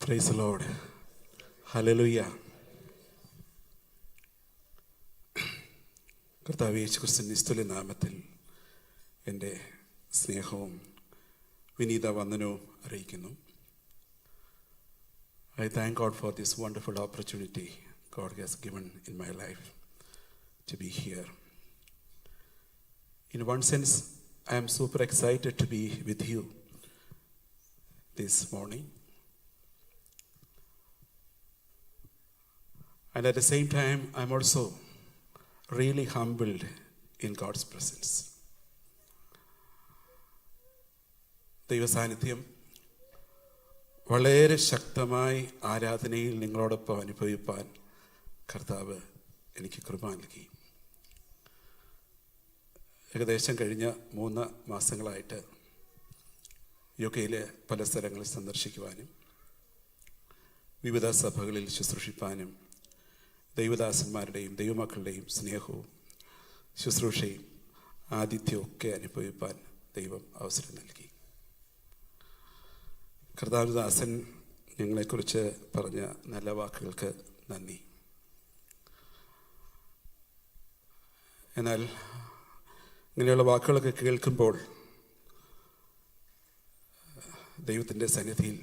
Price the Lord. Hallelujah. കർത്താവ് യേശുക്രിസ്തുവിന്റെ നിസ്തുല്യ നാമത്തിൽ എൻ്റെ സ്നേഹവും വിനീത വന്ദനവും അറിയിക്കുന്നു. I thank God for this wonderful opportunity God has given in my life to be here. In one sense, I am super excited to be with you this morning. And at the same time, I'm also really humbled in God's presence. ദൈവസാന്നിധ്യം വളരെ ശക്തമായി ആരാധനയിൽ നിങ്ങളോടൊപ്പം അനുഭവിപ്പാൻ കർത്താവ് എനിക്ക് കൃപ നൽകി. ഏകദേശം കഴിഞ്ഞ 3 മാസങ്ങളായിട്ട് UK-യിലെ പല സ്ഥലങ്ങളിൽ സന്ദർശിക്കുവാനും വിവിധ സഭകളിൽ ശുശ്രൂഷിപ്പാനും ദൈവദാസന്മാരുടെയും ദൈവമക്കളുടെയും സ്നേഹവും ശുശ്രൂഷയും ആതിഥ്യവും ഒക്കെ അനുഭവിപ്പാൻ ദൈവം അവസരം നൽകി. കർത്താവദാസൻ ഞങ്ങളെക്കുറിച്ച് പറഞ്ഞ നല്ല വാക്കുകൾക്ക് നന്ദി. എന്നാൽ ഇങ്ങനെയുള്ള വാക്കുകളൊക്കെ കേൾക്കുമ്പോൾ ദൈവത്തിൻ്റെ സന്നിധിയിൽ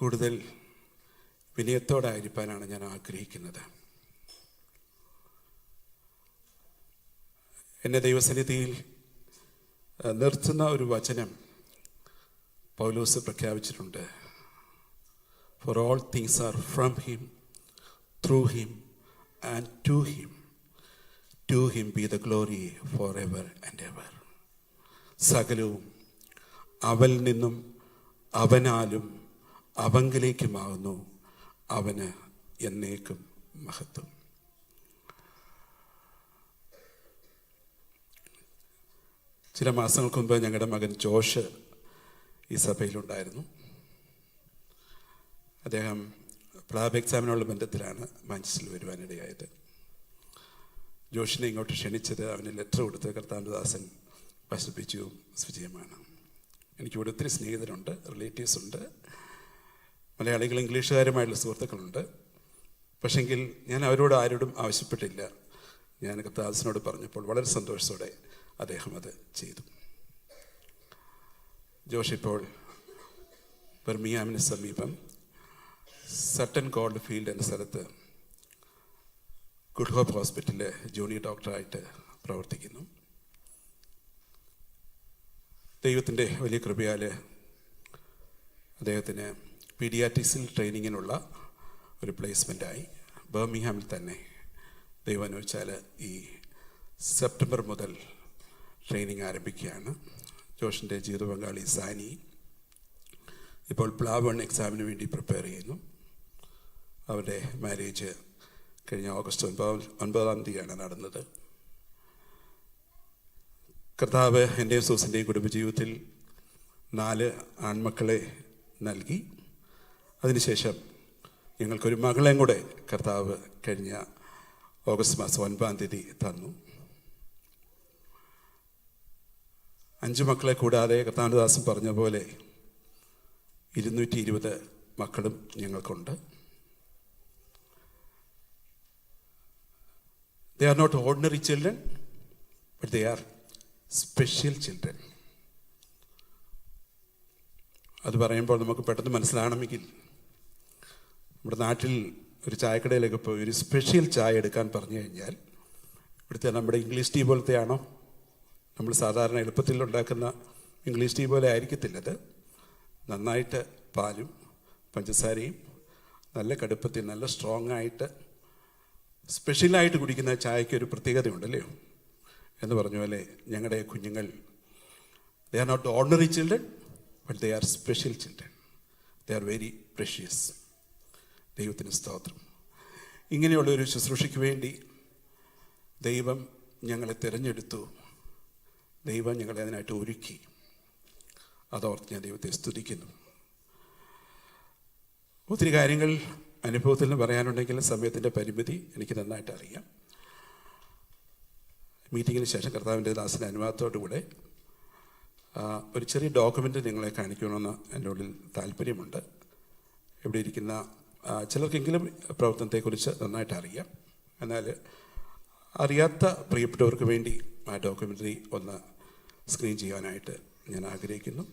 കൂടുതൽ വിനയത്തോടായിരിക്കാനാണ് ഞാൻ ആഗ്രഹിക്കുന്നത്. എന്നെ ദൈവസന്നിധിയിൽ നിർത്തുന്ന ഒരു വചനം പൗലോസ് പ്രഖ്യാപിച്ചിട്ടുണ്ട്. For all things are from him, through him and to him. To him be the glory forever and ever. സകലവും അവനിൽ നിന്നും അവനാലും അവങ്കിലേക്കുമാകുന്നു. അവന് എന്നേക്കും മഹത്വം. ചില മാസങ്ങൾക്ക് മുമ്പ് ഞങ്ങളുടെ മകൻ ജോഷ് ഈ സഭയിലുണ്ടായിരുന്നു. അദ്ദേഹം പ്ലാബ് എക്സാമിനുള്ള ബന്ധത്തിലാണ് മാഞ്ചസ്റ്ററിൽ വരുവാനിടയായത്. ജോഷിനെ ഇങ്ങോട്ട് ക്ഷണിച്ചത്, അവന് ലെറ്റർ കൊടുത്ത് കർത്താവദാസൻ പ്രസരിപ്പിച്ചു വിജയമാണ്. എനിക്കിവിടെ ഒത്തിരി സ്നേഹിതരുണ്ട്, റിലേറ്റീവ്സ് ഉണ്ട്, മലയാളികൾ ഇംഗ്ലീഷുകാരുമായിട്ടുള്ള സുഹൃത്തുക്കളുണ്ട്. പക്ഷെങ്കിൽ ഞാൻ അവരോട് ആരോടും ആവശ്യപ്പെട്ടില്ല. ഞാൻ കർത്താവദാസനോട് പറഞ്ഞപ്പോൾ വളരെ സന്തോഷത്തോടെ അദ്ദേഹം അത് ചെയ്തു. ജോഷ് ഇപ്പോൾ ബർമിംഗ്ഹാമിന് സമീപം സട്ടൺ ഗോൾഡ് ഫീൽഡ് എന്ന സ്ഥലത്ത് ഗുഡ് ഹോപ്പ് ഹോസ്പിറ്റലിലെ ജൂനിയർ ഡോക്ടറായിട്ട് പ്രവർത്തിക്കുന്നു. ദൈവത്തിൻ്റെ വലിയ കൃപയാൽ അദ്ദേഹത്തിന് പീഡിയാട്രിക്സിൽ ട്രെയിനിങ്ങിനുള്ള ഒരു പ്ലേസ്മെൻറ്റായി ബർമിംഗ്ഹാമിൽ തന്നെ ദൈവം അനുവദിച്ചാൽ ഈ സെപ്റ്റംബർ മുതൽ ട്രെയിനിങ് ആരംഭിക്കുകയാണ്. ജോഷിൻ്റെ ജീവിത പങ്കാളി സാനി ഇപ്പോൾ പ്ലാബ് 1 എക്സാമിന് വേണ്ടി പ്രിപ്പയർ ചെയ്യുന്നു. അവരുടെ മാരേജ് കഴിഞ്ഞ ഓഗസ്റ്റ് 9 നടന്നത്. കർത്താവ് എൻ്റെയും സൂസിൻ്റെയും കുടുംബജീവിതത്തിൽ 4 ആൺമക്കളെ നൽകി. അതിനുശേഷം ഞങ്ങൾക്കൊരു മകളെയും കൂടെ കർത്താവ് കഴിഞ്ഞ ഓഗസ്റ്റ് മാസം 9 തന്നു. 5 മക്കളെ കൂടാതെ കർത്താവദാസൻ പറഞ്ഞ പോലെ 220 മക്കളും ഞങ്ങൾക്കുണ്ട്. They are not ordinary children, but they are special children. അത് പറയുമ്പോൾ നമുക്ക് പെട്ടെന്ന് മനസ്സിലാകണമെങ്കിൽ, നമ്മുടെ നാട്ടിൽ ഒരു ചായക്കടയിലൊക്കെ പോയി ഒരു സ്പെഷ്യൽ ചായ എടുക്കാൻ പറഞ്ഞു കഴിഞ്ഞാൽ ഇവിടുത്തെ നമ്മുടെ ഇംഗ്ലീഷ് ടീ പോലത്തെയാണോ? നമ്മൾ സാധാരണ എളുപ്പത്തിൽ ഉണ്ടാക്കുന്ന ഇംഗ്ലീഷ് ടീ പോലെ ആയിരിക്കത്തില്ലത്. നന്നായിട്ട് പാലും പഞ്ചസാരയും നല്ല കടുപ്പത്തിൽ നല്ല സ്ട്രോങ് ആയിട്ട് സ്പെഷ്യലായിട്ട് കുടിക്കുന്ന ചായയ്ക്ക് ഒരു പ്രത്യേകതയുണ്ടല്ലോ എന്ന് പറഞ്ഞ പോലെ ഞങ്ങളുടെ കുഞ്ഞുങ്ങൾ they are not ordinary children, but they are special children. They are very precious. ദൈവത്തിന് സ്തോത്രം. ഇങ്ങനെയുള്ളൊരു ശുശ്രൂഷയ്ക്ക് വേണ്ടി ദൈവം ഞങ്ങളെ തിരഞ്ഞെടുത്തു. ദൈവം ഞങ്ങളെ അതിനായിട്ട് ഒരുക്കി. അതോർത്ത് ഞാൻ ദൈവത്തെ സ്തുതിക്കുന്നു. ഒത്തിരി കാര്യങ്ങൾ അനുഭവത്തിൽ നിന്ന് പറയാനുണ്ടെങ്കിൽ സമയത്തിൻ്റെ പരിമിതി എനിക്ക് നന്നായിട്ട് അറിയാം. മീറ്റിങ്ങിന് ശേഷം കർത്താവിൻ്റെ ദാസൻ്റെ അനുവാദത്തോടു കൂടെ ഒരു ചെറിയ ഡോക്യുമെൻ്റ് നിങ്ങളെ കാണിക്കണമെന്ന് എൻ്റെ ഉള്ളിൽ താല്പര്യമുണ്ട്. ഇവിടെ ഇരിക്കുന്ന ചിലർക്കെങ്കിലും പ്രവർത്തനത്തെക്കുറിച്ച് നന്നായിട്ട് അറിയാം. എന്നാൽ അറിയാത്ത പ്രിയപ്പെട്ടവർക്ക് വേണ്ടി ആ ഡോക്യുമെൻ്ററി ഒന്ന് സ്ക്രീൻ ചെയ്യാനായിട്ട് ഞാൻ ആഗ്രഹിക്കുന്നു.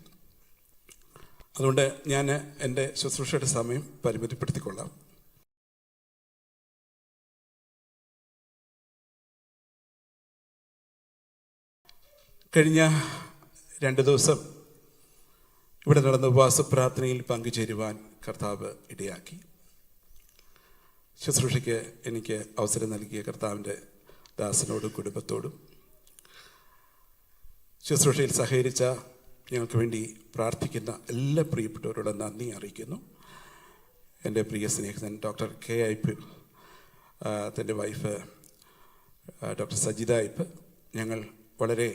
അതുകൊണ്ട് ഞാൻ എൻ്റെ ശുശ്രൂഷയുടെ സമയം പരിമിതിപ്പെടുത്തിക്കൊള്ളാം. കഴിഞ്ഞ 2 ദിവസം ഇവിടെ നടന്ന ഉപവാസ പ്രാർത്ഥനയിൽ പങ്കുചേരുവാൻ കർത്താവ് ഇടയാക്കി. ശുശ്രൂഷയ്ക്ക് എനിക്ക് അവസരം നൽകിയ കർത്താവിൻ്റെ ദാസനോടും കുടുംബത്തോടും ശുശ്രൂഷയിൽ സഹകരിച്ച ഞങ്ങൾക്ക് വേണ്ടി പ്രാർത്ഥിക്കുന്ന എല്ലാ പ്രിയപ്പെട്ടവരോടും നന്ദി അറിയിക്കുന്നു. എൻ്റെ പ്രിയ സ്നേഹിതൻ ഡോക്ടർ കെ ഐപ്പ്, തൻ്റെ വൈഫ് ഡോക്ടർ സജിത ഐപ്പ്, ഞങ്ങൾ വളരെ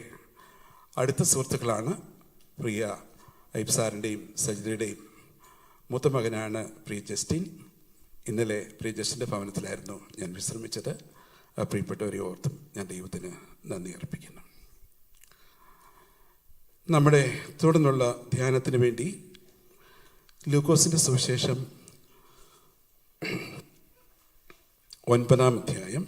അടുത്ത സുഹൃത്തുക്കളാണ്. പ്രിയ ഐപ്പ് സാറിൻ്റെയും സജിതയുടെയും മൂത്ത മകനാണ് പ്രിയ ജസ്റ്റിൻ. ഇന്നലെ പ്രിയ ജസ്റ്റിൻ്റെ ഭവനത്തിലായിരുന്നു ഞാൻ വിശ്രമിച്ചത്. പ്രിയപ്പെട്ടവരെ ഓർത്തും ഞാൻ ദൈവത്തിന് നന്ദി അർപ്പിക്കുന്നു. നമ്മുടെ തുടർന്നുള്ള ധ്യാനത്തിന് വേണ്ടി ലൂക്കോസിൻ്റെ സുവിശേഷം 9-ാം അധ്യായം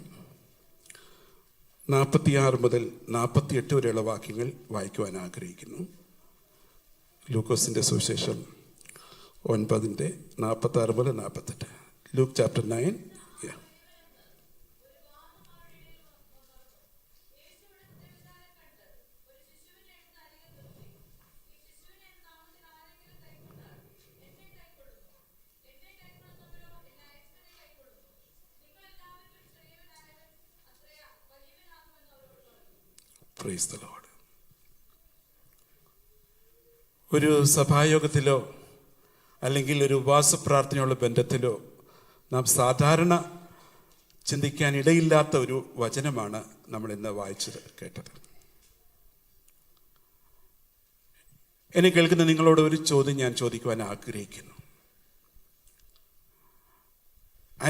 46 മുതൽ 48 വരെയുള്ള വാക്യങ്ങൾ വായിക്കുവാൻ ആഗ്രഹിക്കുന്നു. ലൂക്കോസിൻ്റെ സുവിശേഷം 9:46 മുതൽ 48. Luke chapter 9. Praise the Lord. ഒരു സഭായോഗത്തിലോ അല്ലെങ്കിൽ ഒരു ഉപവാസ പ്രാർത്ഥനയുള്ള ബന്ധത്തിലോ നാം സാധാരണ ചിന്തിക്കാൻ ഇടയില്ലാത്ത ഒരു വചനമാണ് നമ്മൾ ഇന്ന് വായിച്ചത് കേട്ടത്. എന്നെ കേൾക്കുന്ന നിങ്ങളോട് ഒരു ചോദ്യം ഞാൻ ചോദിക്കുവാൻ ആഗ്രഹിക്കുന്നു.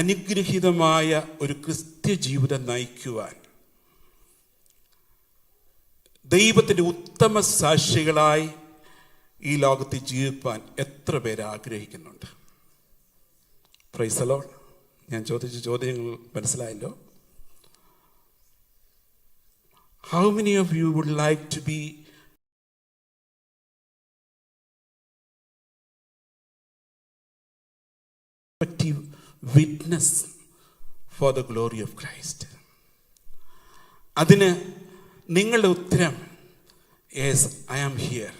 അനുഗ്രഹീതമായ ഒരു ക്രിസ്ത്യ ജീവിതം നയിക്കുവാൻ ദൈവത്തിൻ്റെ ഉത്തമ സാക്ഷികളായി ഈ ലോകത്ത് ജീവിപ്പാൻ എത്ര പേര് ആഗ്രഹിക്കുന്നുണ്ട്? Praise the Lord. ഞാൻ ചോദിച്ച ചോദ്യങ്ങൾ മനസ്സിലായല്ലോ. How many of you would like to be witness for the glory of Christ? അതിന് നിങ്ങളുടെ ഉത്തരം യെസ്, ഐ ആം ഹിയർ.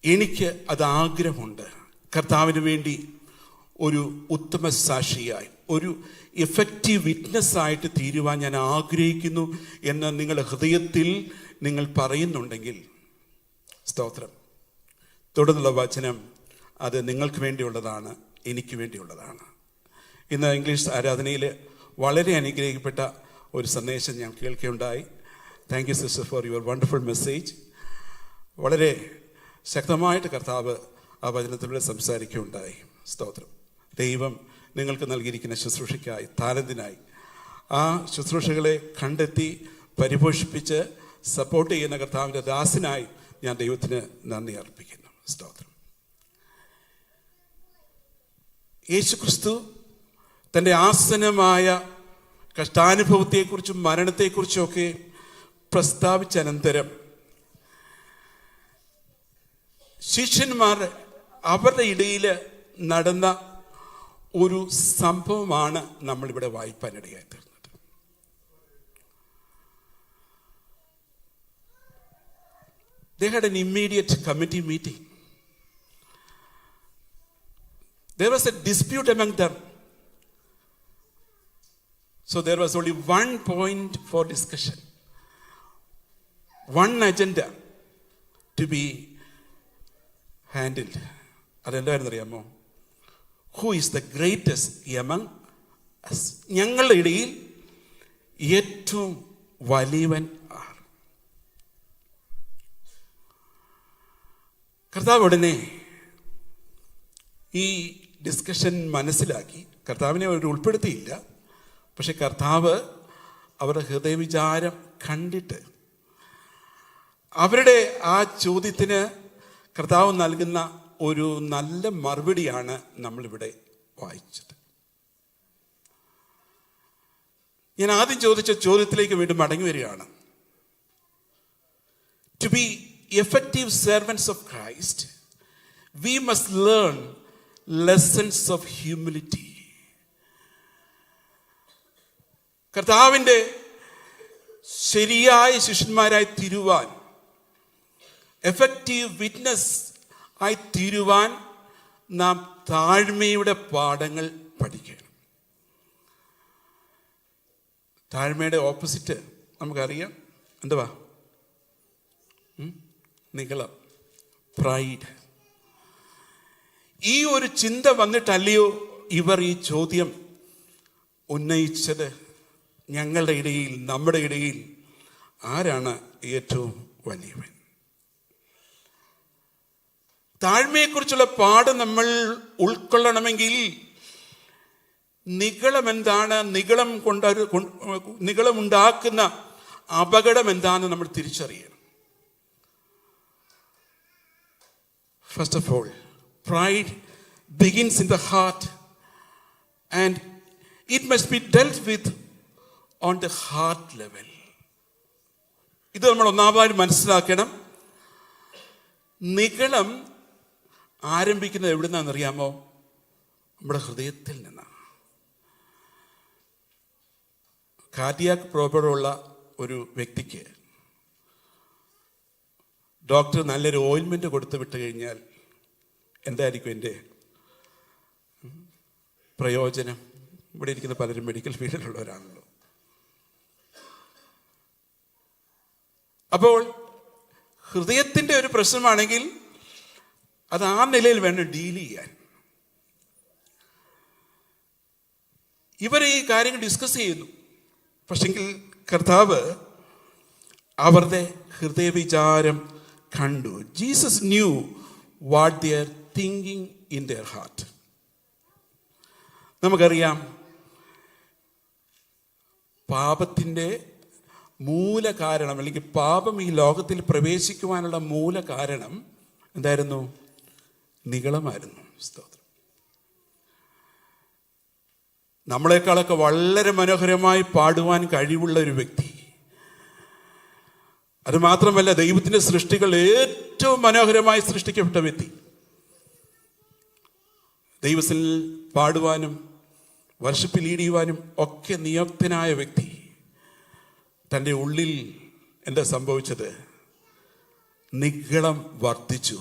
എനിക്ക് അത് ആഗ്രഹമുണ്ട്. കർത്താവിന് വേണ്ടി ഒരു ഉത്തമ സാക്ഷിയായി, ഒരു എഫക്റ്റീവ് വിറ്റ്നസ്സായിട്ട് തീരുവാൻ ഞാൻ ആഗ്രഹിക്കുന്നു എന്ന് നിങ്ങളുടെ ഹൃദയത്തിൽ നിങ്ങൾ പറയുന്നുണ്ടെങ്കിൽ സ്തോത്രം. തുടർന്നുള്ള വചനം അത് നിങ്ങൾക്ക് വേണ്ടിയുള്ളതാണ്, എനിക്ക് വേണ്ടിയുള്ളതാണ്. ഇന്ന് ഇംഗ്ലീഷ് ആരാധനയിൽ വളരെ അനുഗ്രഹിക്കപ്പെട്ട ഒരു സന്ദേശം ഞാൻ കേൾക്കുകയുണ്ടായി. Thank you sister for your wonderful message. വളരെ ശക്തമായിട്ട് കർത്താവ് ആ വചനത്തിലൂടെ സംസാരിക്കുകയുണ്ടായി. സ്തോത്രം. ദൈവം നിങ്ങൾക്ക് നൽകിയിരിക്കുന്ന ശുശ്രൂഷയ്ക്കായി, താലന്തിനായി, ആ ശുശ്രൂഷകളെ കണ്ടെത്തി പരിപോഷിപ്പിച്ച് സപ്പോർട്ട് ചെയ്യുന്ന കർത്താവിൻ്റെ ദാസനായി ഞാൻ ദൈവത്തിന് നന്ദി അർപ്പിക്കുന്നു. സ്തോത്രം. യേശുക്രിസ്തു തൻ്റെ ആസന്നമായ കഷ്ടാനുഭവത്തെക്കുറിച്ചും മരണത്തെക്കുറിച്ചുമൊക്കെ പ്രസ്താവിച്ച അനന്തരം ശിഷ്യന്മാർ അവരുടെ ഇടയിൽ നടന്ന ഒരു സംഭവമാണ് നമ്മളിവിടെ വായിപ്പാനിടയായി തീർന്നത്. They had an immediate committee meeting. There was a dispute among them. So there was only one point for discussion, one agenda to be handled. അതെന്തായിരുന്നു അറിയാമോ? Who is the greatest among us? ഞങ്ങളുടെ ഇടയിൽ ഏറ്റവും വലിയവൻ R? കർത്താവ് ഉടനെ ഈ discussion മനസ്സിലാക്കി. കർത്താവിനെ അവർ ഉൾപ്പെടുത്തിയില്ല. പക്ഷെ കർത്താവ് അവരുടെ ഹൃദയവിചാരം കണ്ടിട്ട് അവരുടെ ആ ചോദ്യത്തിന് കർത്താവ് നൽകുന്ന ഒരു നല്ല മറുപടിയാണ് നമ്മളിവിടെ വായിച്ചത്. ഞാൻ ആദ്യം ചോദിച്ച ചോദ്യത്തിലേക്ക് വീണ്ടും മടങ്ങി വരികയാണ്. To be effective servants of Christ, we must learn lessons of humility. കർത്താവിൻ്റെ ശരിയായ ശിഷ്യന്മാരായി തീരുവാൻ, എഫക്റ്റീവ് വിറ്റ്നസ് ആയി തീരുവാൻ നാം താഴ്മയുടെ പാഠങ്ങൾ പഠിക്കണം. താഴ്മയുടെ ഓപ്പോസിറ്റ് നമുക്കറിയാം, എന്തുവാ? നിഗളം, പ്രൈഡ്. ഈ ഒരു ചിന്ത വന്നിട്ടല്ലയോ ഇവർ ഈ ചോദ്യം ഉന്നയിച്ചത്? ഞങ്ങളുടെ ഇടയിൽ, നമ്മുടെ ഇടയിൽ ആരാണ് ഏറ്റവും വലിയവൻ? താഴ്മയെക്കുറിച്ചുള്ള പാഠം നമ്മൾ ഉൾക്കൊള്ളണമെങ്കിൽ നിഗളം എന്താണ്, നിഗളമുണ്ടാക്കുന്ന അപകടം എന്താണെന്ന് നമ്മൾ തിരിച്ചറിയണം. First of all, pride begins in the heart and it must be dealt with on the heart level. ഇത് നമ്മൾ ഒന്നാമതായി മനസ്സിലാക്കണം. നിഗളം ആരംഭിക്കുന്നത് എവിടെ നിന്നാണെന്നറിയാമോ? നമ്മുടെ ഹൃദയത്തിൽ നിന്നാണ്. കാർഡിയാക് പ്രോബ്ലമുള്ള ഒരു വ്യക്തിക്ക് ഡോക്ടർ നല്ലൊരു ഓയിൽമെൻറ്റ് കൊടുത്ത് വിട്ട് കഴിഞ്ഞാൽ എന്തായിരിക്കും എൻ്റെ പ്രയോജനം? ഇവിടെ ഇരിക്കുന്ന പലരും മെഡിക്കൽ ഫീൽഡിലുള്ളവരാണല്ലോ. അപ്പോൾ ഹൃദയത്തിൻ്റെ ഒരു പ്രശ്നമാണെങ്കിൽ അത് ആ നിലയിൽ വേണം ഡീൽ ചെയ്യാൻ. ഇവർ ഈ കാര്യങ്ങൾ ഡിസ്കസ് ചെയ്യുന്നു. പക്ഷെങ്കിൽ കർത്താവ് അവരുടെ ഹൃദയവിചാരം കണ്ടു. Jesus new what they are thinking in there heart. നമുക്കറിയാം, പാപത്തിൻ്റെ മൂല കാരണം, അല്ലെങ്കിൽ പാപം ഈ ലോകത്തിൽ പ്രവേശിക്കുവാനുള്ള മൂല കാരണം എന്തായിരുന്നു? നിഗളമായിരുന്നു. സ്തോത്രം. നമ്മളെക്കാളൊക്കെ വളരെ മനോഹരമായി പാടുവാൻ കഴിവുള്ള ഒരു വ്യക്തി, അതുമാത്രമല്ല ദൈവത്തിൻ്റെ സൃഷ്ടികൾ ഏറ്റവും മനോഹരമായി സൃഷ്ടിക്കപ്പെട്ട വ്യക്തി, ദൈവത്തിൽ പാടുവാനും വർഷിപ്പ് ലീഡ് ചെയ്യുവാനും ഒക്കെ നിയുക്തനായ വ്യക്തി, തൻ്റെ ഉള്ളിൽ എന്താ സംഭവിച്ചത്? നിഗളം വർദ്ധിച്ചു.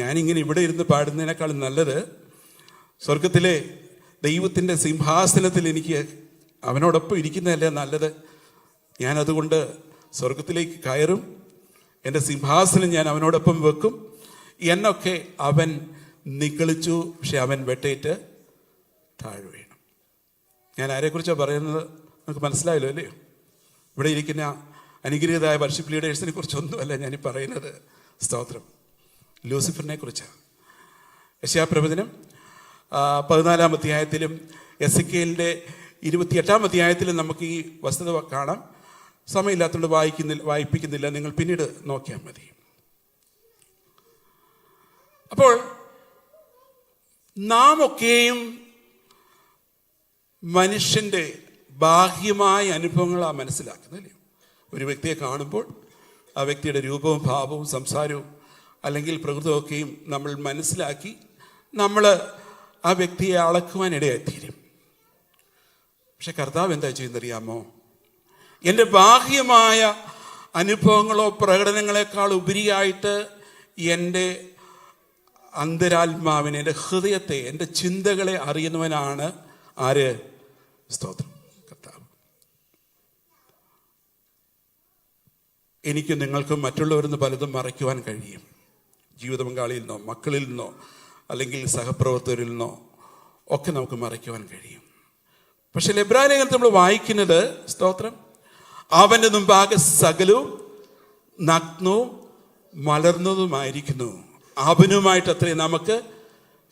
ഞാനിങ്ങനെ ഇവിടെ ഇരുന്ന് പാടുന്നതിനേക്കാളും നല്ലത് സ്വർഗത്തിലെ ദൈവത്തിൻ്റെ സിംഹാസനത്തിൽ എനിക്ക് അവനോടൊപ്പം ഇരിക്കുന്നതല്ലേ നല്ലത്. ഞാനതുകൊണ്ട് സ്വർഗത്തിലേക്ക് കയറും, എൻ്റെ സിംഹാസനം ഞാൻ അവനോടൊപ്പം വെക്കും എന്നൊക്കെ അവൻ നിഗളിച്ചു. പക്ഷെ അവൻ വെട്ടേറ്റ് താഴെ വീണു. ഞാൻ ആരെക്കുറിച്ചാണ് പറയുന്നത് നമുക്ക് മനസ്സിലായല്ലോ അല്ലയോ? ഇവിടെ ഇരിക്കുന്ന അനുഗ്രഹീതമായ വർഷിപ്പ് ലീഡേഴ്സിനെ കുറിച്ചൊന്നുമല്ല ഞാനീ പറയുന്നത്. സ്തോത്രം. ലൂസിഫറിനെ കുറിച്ചാണ്. യെശയ്യാപ്രവചനം 14-ാം അധ്യായത്തിലും എസെക്കിയേലിൻ്റെ 28-ാം അധ്യായത്തിലും നമുക്ക് ഈ വസ്തുത കാണാം. സമയമില്ലാത്തതുകൊണ്ട് വായിപ്പിക്കുന്നില്ല, നിങ്ങൾ പിന്നീട് നോക്കിയാൽ മതി. അപ്പോൾ നാം ഒക്കെയും മനുഷ്യൻ്റെ ബാഹ്യമായ അനുഭവങ്ങളാണ് മനസ്സിലാക്കുന്നത്. ഒരു വ്യക്തിയെ കാണുമ്പോൾ ആ വ്യക്തിയുടെ രൂപവും ഭാവവും സംസാരവും അല്ലെങ്കിൽ പ്രകൃതമൊക്കെയും നമ്മൾ മനസ്സിലാക്കി നമ്മൾ ആ വ്യക്തിയെ അളക്കുവാനിടയായിത്തീരും. പക്ഷെ കർത്താവ് എന്താ ചെയ്യുന്നറിയാമോ? എൻ്റെ ബാഹ്യമായ അനുഭവങ്ങളോ പ്രകടനങ്ങളെക്കാൾ ഉപരിയായിട്ട് എൻ്റെ അന്തരാത്മാവിനെ, എൻ്റെ ഹൃദയത്തെ, എൻ്റെ ചിന്തകളെ അറിയുന്നവനാണ് ആര്? സ്തോത്രം, കർത്താവ്. എനിക്കും നിങ്ങൾക്കും മറ്റുള്ളവരിൽ നിന്ന് പലതും മറയ്ക്കുവാൻ കഴിയും. ജീവിത പങ്കാളിയിൽ നിന്നോ, മക്കളിൽ നിന്നോ, അല്ലെങ്കിൽ സഹപ്രവർത്തകരിൽ നിന്നോ ഒക്കെ നമുക്ക് മറയ്ക്കുവാൻ കഴിയും. പക്ഷെ എബ്രായലേഖനത്തിൽ നമ്മൾ വായിക്കുന്നത്, സ്തോത്രം, അവൻ്റെ മുമ്പാകെ സകലവും നഗ്നവും മലർന്നതുമായിരിക്കുന്നു, അവനുമായിട്ട് അത്രയും നമുക്ക്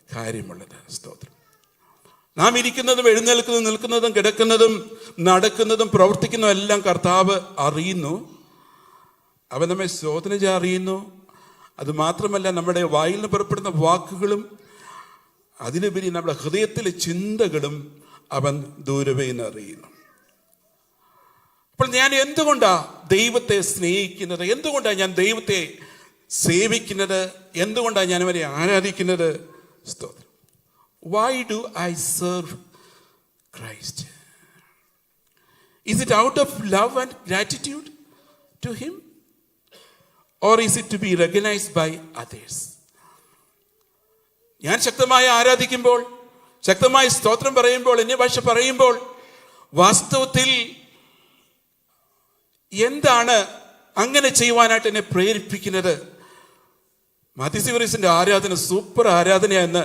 കാര്യമുള്ളത്. സ്തോത്രം. നാം ഇരിക്കുന്നതും എഴുന്നേൽക്കുന്നതും നിൽക്കുന്നതും കിടക്കുന്നതും നടക്കുന്നതും പ്രവർത്തിക്കുന്നതും എല്ലാം കർത്താവ് അറിയുന്നു. അവൻ നമ്മെ ശോധന അറിയുന്നു. അതുമാത്രമല്ല, നമ്മുടെ വായിൽ നിന്ന് പുറപ്പെടുന്ന വാക്കുകളും അതിനുപരി നമ്മുടെ ഹൃദയത്തിലെ ചിന്തകളും അവൻ ദൂരവേ എന്ന് അറിയുന്നു. അപ്പോൾ ഞാൻ എന്തുകൊണ്ടാണ് ദൈവത്തെ സ്നേഹിക്കുന്നത്? എന്തുകൊണ്ടാണ് ഞാൻ ദൈവത്തെ സേവിക്കുന്നത്? എന്തുകൊണ്ടാണ് ഞാൻ അവരെ ആരാധിക്കുന്നത്? സ്തോത്രം. Why do I serve Christ? Is it out of love and gratitude to Him? Or is it to be recognized by others? ഞാൻ ശക്തമായി ആരാധിക്കുമ്പോൾ, ശക്തമായി സ്തോത്രം പറയുമ്പോൾ, അന്യഭാഷ പറയുമ്പോൾ വാസ്തവത്തിൽ എന്താണ് അങ്ങനെ ചെയ്യുവാനായിട്ട് എന്നെ പ്രേരിപ്പിക്കുന്നത്? മാത്യു സീവറീസിന്റെ ആരാധന സൂപ്പർ ആരാധനയെന്ന്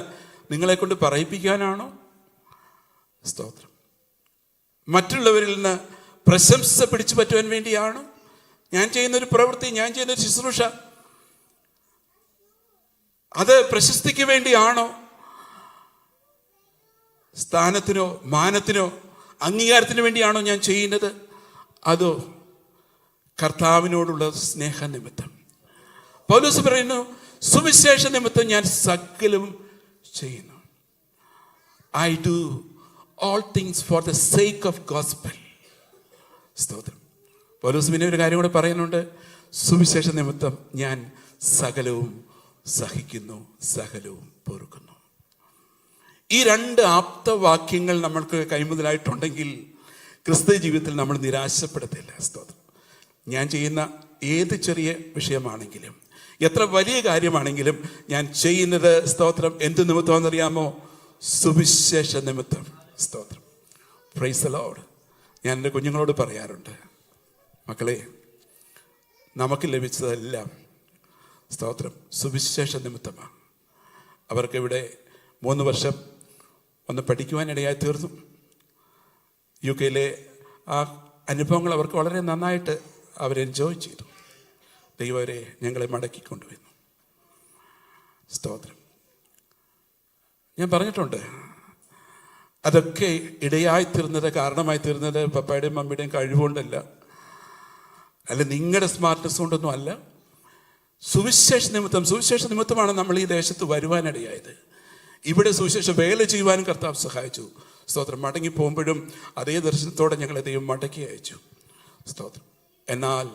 നിങ്ങളെ കൊണ്ട് പറയിപ്പിക്കാനാണോ? സ്തോത്രം. മറ്റുള്ളവരിൽ നിന്ന് പ്രശംസ പിടിച്ചു പറ്റുവാൻ വേണ്ടിയാണോ? ഞാൻ ചെയ്യുന്നൊരു പ്രവൃത്തി, ഞാൻ ചെയ്യുന്നൊരു ശുശ്രൂഷ, അത് പ്രശസ്തിക്ക് വേണ്ടിയാണോ? സ്ഥാനത്തിനോ മാനത്തിനോ അംഗീകാരത്തിന് വേണ്ടിയാണോ ഞാൻ ചെയ്യുന്നത്? അതോ കർത്താവിനോടുള്ള സ്നേഹനിമിത്തം? പൗലോസ് പറയുന്നു, സുവിശേഷ നിമിത്തം ഞാൻ സകലവും ചെയ്യുന്നു. I do all things for the sake of gospel. സ്തോത്രം. പൗലോസ് പിന്നെ ഒരു കാര്യം കൂടെ പറയുന്നുണ്ട്, സുവിശേഷ നിമിത്തം ഞാൻ സകലവും സഹിക്കുന്നു, സകലവും പൊറുക്കുന്നു. ഈ രണ്ട് ആപ്തവാക്യങ്ങൾ നമ്മൾക്ക് കൈമുതലായിട്ടുണ്ടെങ്കിൽ ക്രിസ്തീയ ജീവിതത്തിൽ നമ്മൾ നിരാശപ്പെടത്തില്ല. സ്തോത്രം. ഞാൻ ചെയ്യുന്ന ഏത് ചെറിയ വിഷയമാണെങ്കിലും, എത്ര വലിയ കാര്യമാണെങ്കിലും ഞാൻ ചെയ്യുന്നത് സ്തോത്രം എന്ത് നിമിത്തമാണെന്നറിയാമോ? സുവിശേഷ നിമിത്തം. സ്തോത്രം. Price the Lord. ഞാൻ എൻ്റെ കുഞ്ഞുങ്ങളോട് പറയാറുണ്ട്, മക്കളെ, നമുക്ക് ലഭിച്ചതെല്ലാം സ്തോത്രം സുവിശേഷ നിമിത്തമാണ്. അവർക്ക് ഇവിടെ 3 വർഷം ഒന്ന് പഠിക്കുവാനിടയായി തീർന്നു. UK ആ അനുഭവങ്ങൾ അവർക്ക് വളരെ നന്നായിട്ട് അവർ എൻജോയ് ചെയ്തു. ദൈവരെ ഞങ്ങളെ മടക്കിക്കൊണ്ടുവന്നു. സ്തോത്രം. ഞാൻ പറഞ്ഞിട്ടുണ്ട്, അതൊക്കെ ഇടയായി തീർന്നത്, കാരണമായി തീർന്നത് പപ്പായുടെയും മമ്മിയുടെയും കഴിവുകൊണ്ടല്ല, അല്ല നിങ്ങളുടെ സ്മാർട്ട്നെസ് കൊണ്ടൊന്നും അല്ല. സുവിശേഷ നിമിത്തമാണ് നമ്മൾ ഈ ദേശത്ത് വരുവാനിടയായത്. ഇവിടെ സുവിശേഷ വേല ചെയ്യുവാനും കർത്താവ് സഹായിച്ചു. സ്തോത്രം. മടങ്ങി പോകുമ്പോഴും അതേ ദർശനത്തോടെ ഞങ്ങളെ ദൈവം മടക്കി അയച്ചു. സ്തോത്രം. എന്നാൽ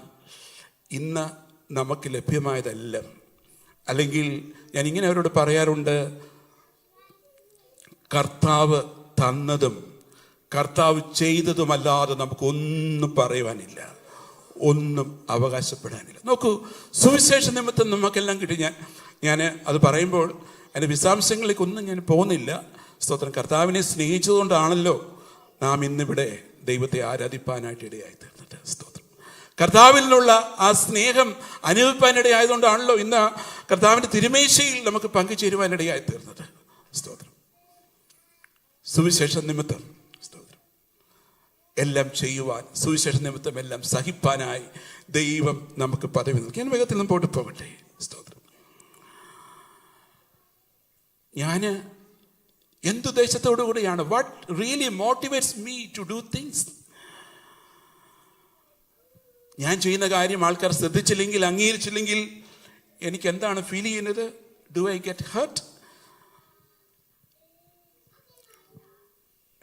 ഇന്ന് നമുക്ക് ലഭ്യമായതെല്ലാം, അല്ലെങ്കിൽ ഞാൻ ഇങ്ങനെ അവരോട് പറയാറുണ്ട്, കർത്താവ് തന്നതും കർത്താവ് ചെയ്തതുമല്ലാതെ നമുക്കൊന്നും പറയുവാനില്ല, ഒന്നും അവകാശപ്പെടാനില്ല. നോക്കൂ, സുവിശേഷ നിമിത്തം നമുക്കെല്ലാം കിട്ടി. ഞാൻ അത് പറയുമ്പോൾ അതിൻ്റെ വിശദാംശങ്ങളിലേക്കൊന്നും ഞാൻ പോകുന്നില്ല. സ്തോത്രം. കർത്താവിനെ സ്നേഹിച്ചതുകൊണ്ടാണല്ലോ നാം ഇന്നിവിടെ ദൈവത്തെ ആരാധിപ്പാനായിട്ട് ഇടയായി തീർന്നത്. സ്തോത്രം. കർത്താവിൽ നിന്നുള്ള ആ സ്നേഹം അനുഭവിപ്പാനിടയായതുകൊണ്ടാണല്ലോ ഇന്ന് കർത്താവിൻ്റെ തിരുമേശയിൽ നമുക്ക് പങ്കുചേരുവാനിടയായി തീർന്നത്. സ്തോത്രം. സുവിശേഷ നിമിത്തം സ്തോത്രം എല്ലാം ചെയ്യുവാൻ, സുവിശേഷ നിമിത്തം എല്ലാം സഹിപ്പാനായി ദൈവം നമുക്ക് പദവി നൽകി. ഞാൻ വേഗത്തിൽ മുമ്പോട്ട് പോകട്ടെ. സ്തോത്രം. ഞാൻ എന്തുദ്ദേശത്തോടു കൂടിയാണ്, what really motivates me to do things? ഞാൻ ചെയ്യുന്ന കാര്യം ആൾക്കാർ ശ്രദ്ധിച്ചില്ലെങ്കിൽ, അംഗീകരിച്ചില്ലെങ്കിൽ എനിക്ക് എന്താണ് ഫീൽ ചെയ്യുന്നത്? Do I get hurt?